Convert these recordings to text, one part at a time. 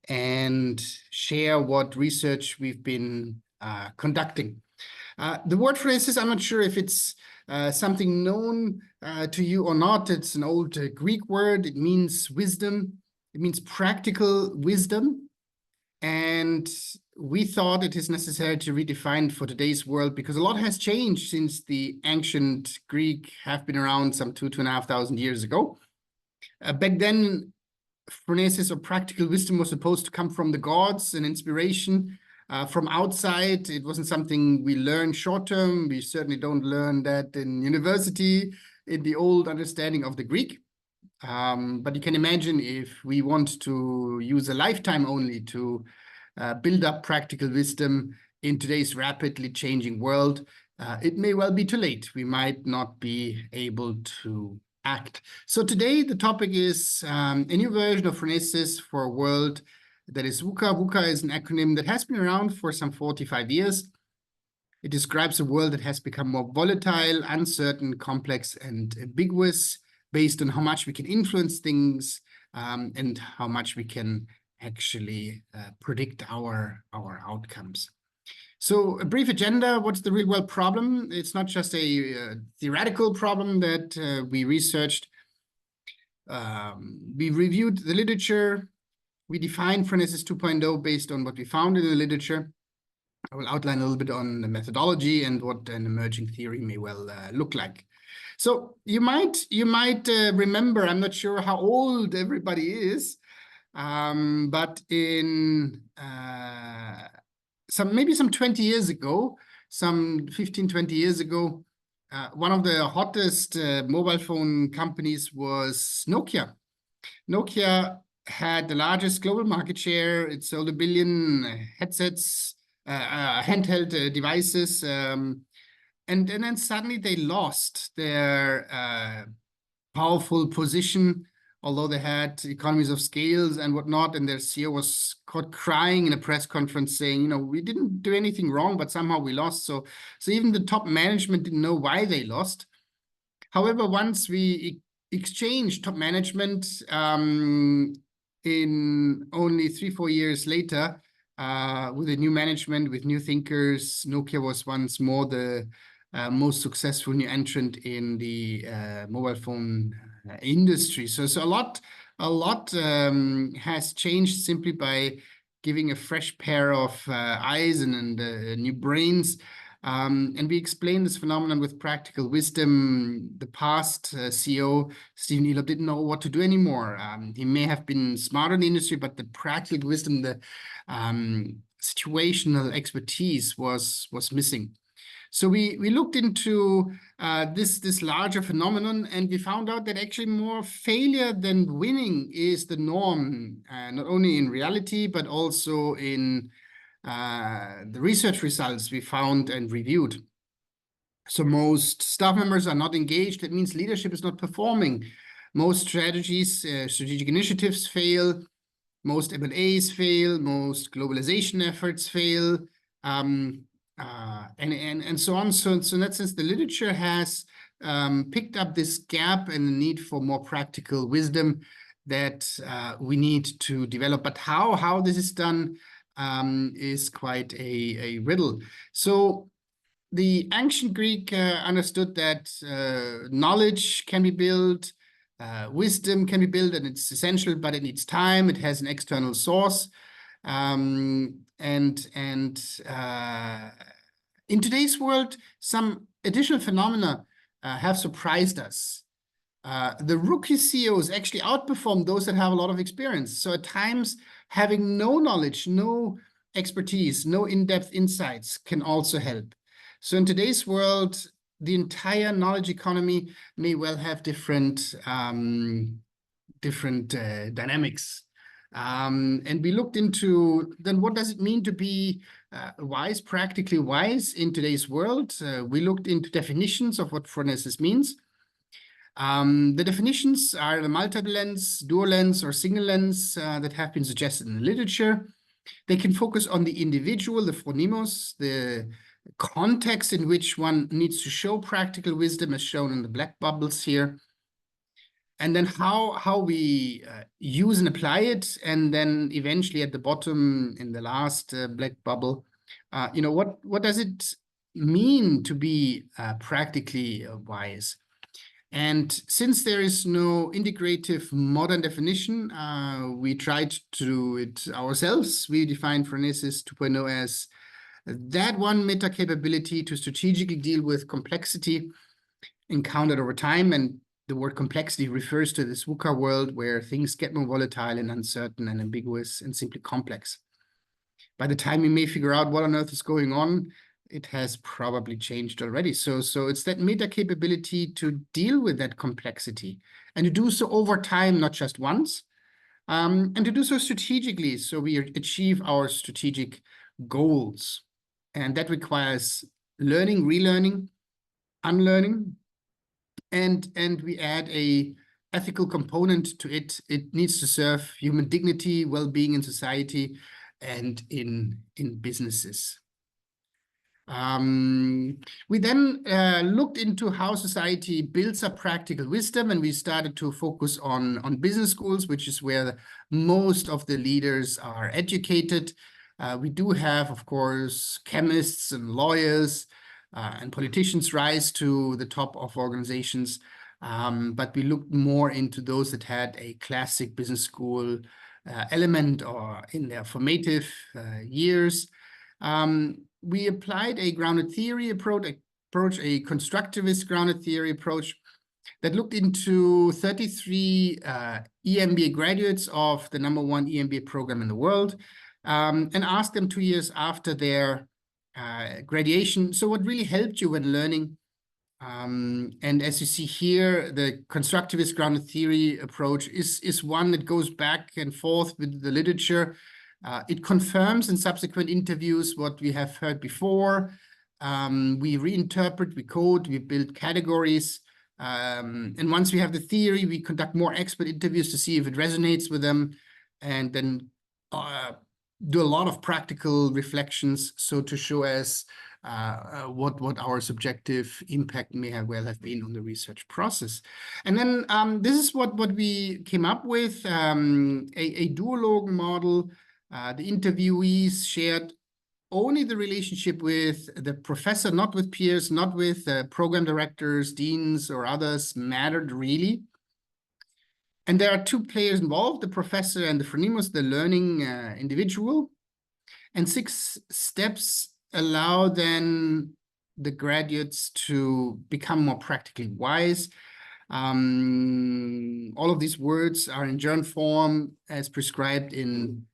and share what research we've been conducting. The word phronesis, I'm not sure if it's something known to you or not. It's an old Greek word. It means wisdom. It means practical wisdom. And we thought it is necessary to redefine for today's world because a lot has changed since the ancient Greek have been around some 2,500 years ago. Back then, phronesis or practical wisdom was supposed to come from the gods and inspiration from outside. It wasn't something we learned short term. We certainly don't learn that in university in the old understanding of the Greek. But you can imagine if we want to use a lifetime only to build up practical wisdom in today's rapidly changing world, it may well be too late. We might not be able to act. So today the topic is a new version of phronesis for a world that is Vuca. Vuca is an acronym that has been around for some 45 years. It describes a world that has become more volatile, uncertain, complex, and ambiguous based on how much we can influence things and how much we can actually predict our outcomes. So a brief agenda, what's the real world problem? It's not just a theoretical problem that we researched. We reviewed the literature. We defined Phronesis 2.0 based on what we found in the literature. I will outline a little bit on the methodology and what an emerging theory may well look like. So you might remember, I'm not sure how old everybody is, but in maybe some 20 years ago, some 15, 20 years ago, one of the hottest mobile phone companies was Nokia. Nokia had the largest global market share. It sold 1 billion headsets, handheld devices, and then suddenly they lost their powerful position, although they had economies of scales and whatnot, and their CEO was caught crying in a press conference saying, you know, we didn't do anything wrong, but somehow we lost. So even the top management didn't know why they lost. However, once we exchanged top management in only 3-4 years later, with a new management, with new thinkers, Nokia was once more the most successful new entrant in the mobile phone industry. So a lot has changed simply by giving a fresh pair of eyes and new brains. And we explain this phenomenon with practical wisdom. The past CEO, Stephen Elop, didn't know what to do anymore. He may have been smart in the industry, but the practical wisdom, the situational expertise was missing. So we looked into this larger phenomenon, and we found out that actually more failure than winning is the norm, not only in reality, but also in the research results we found and reviewed. So most staff members are not engaged. That means leadership is not performing. Most strategic initiatives fail. Most M&As fail. Most globalization efforts fail. And so on. So in that sense, the literature has picked up this gap and the need for more practical wisdom that we need to develop. But how this is done is quite a riddle. So the ancient Greek understood that knowledge can be built, wisdom can be built, and it's essential, but it needs time. It has an external source. In today's world, some additional phenomena have surprised us. The rookie CEOs actually outperform those that have a lot of experience. So at times, having no knowledge, no expertise, no in-depth insights can also help. So in today's world, the entire knowledge economy may well have different dynamics. And we looked into then what does it mean to be wise, practically wise in today's world. We looked into definitions of what phronesis means. The definitions are the multiple lens, dual lens, or single lens that have been suggested in the literature. They can focus on the individual, the phronimos, the context in which one needs to show practical wisdom as shown in the black bubbles here. and then how we use and apply it, and then eventually at the bottom in the last black bubble, what does it mean to be practically wise? And since there is no integrative modern definition, we tried to do it ourselves. We defined Phronesis 2.0 as that one meta capability to strategically deal with complexity encountered over time. And the word complexity refers to this Vuca world where things get more volatile and uncertain and ambiguous and simply complex. By the time we may figure out what on earth is going on, it has probably changed already. So it's that meta capability to deal with that complexity and to do so over time, not just once, and to do so strategically so we achieve our strategic goals. And that requires learning, relearning, unlearning, and we add a ethical component to it. It needs to serve human dignity, well-being in society, and in businesses. We then looked into how society builds up practical wisdom, and we started to focus on business schools, which is where most of the leaders are educated. We do have, of course, chemists and lawyers and politicians rise to the top of organizations, but we looked more into those that had a classic business school element or in their formative years. We applied a grounded theory approach, a constructivist grounded theory approach that looked into 33 EMBA graduates of the #1 EMBA program in the world, and asked them 2 years after their graduation, so what really helped you when learning? And as you see here, the constructivist grounded theory approach is one that goes back and forth with the literature. It confirms in subsequent interviews what we have heard before. We reinterpret, we code, we build categories. And once we have the theory, we conduct more expert interviews to see if it resonates with them, and then do a lot of practical reflections, so to show us what our subjective impact may have been on the research process. And then this is what we came up with, a duologue model. The interviewees shared only the relationship with the professor, not with peers, not with program directors, deans, or others mattered really. And there are 2 players involved, the professor and the phronimos, the learning individual. And 6 steps allow then the graduates to become more practically wise. All of these words are in gerund form as prescribed in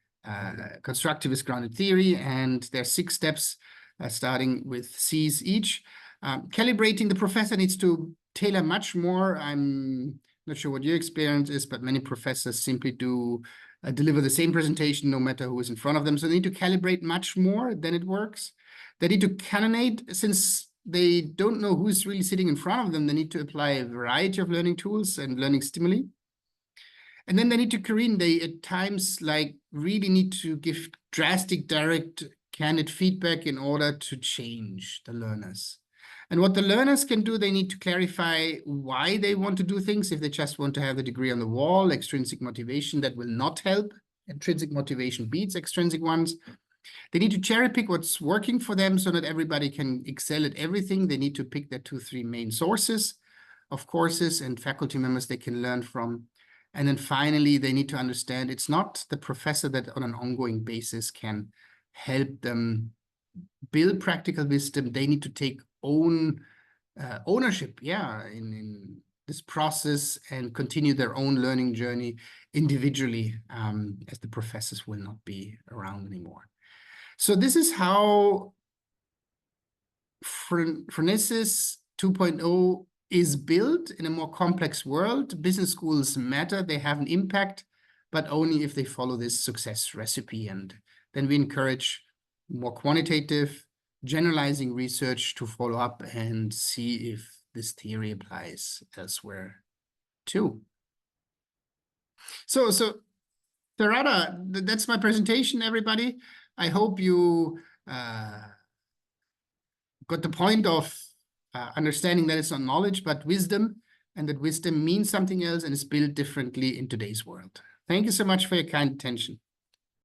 constructivist grounded theory, and there are 6 steps starting with C's each. Calibrating, the professor needs to tailor much more. I'm not sure what your experience is, but many professors simply do deliver the same presentation no matter who is in front of them. So they need to calibrate much more than it works. They need to canonate, since they don't know who's really sitting in front of them. They need to apply a variety of learning tools and learning stimuli. And then they need to careen. They at times really need to give drastic, direct, candid feedback in order to change the learners. And what the learners can do, they need to clarify why they want to do things. If they just want to have a degree on the wall, extrinsic motivation, that will not help. Intrinsic motivation beats extrinsic ones. They need to cherry pick what's working for them so that everybody can excel at everything. They need to pick their 2-3 main sources of courses and faculty members they can learn from. And then finally, they need to understand it's not the professor that on an ongoing basis can help them build practical wisdom. They need to take ownership, in this process and continue their own learning journey individually, as the professors will not be around anymore. So this is how Phronesis 2.0 is built in a more complex world. Business schools matter, they have an impact, but only if they follow this success recipe. And then we encourage more quantitative, generalizing research to follow up and see if this theory applies elsewhere too. So Tarada, that's my presentation, everybody. I hope you got the point of understanding that it's not knowledge, but wisdom, and that wisdom means something else and is built differently in today's world. Thank you so much for your kind attention.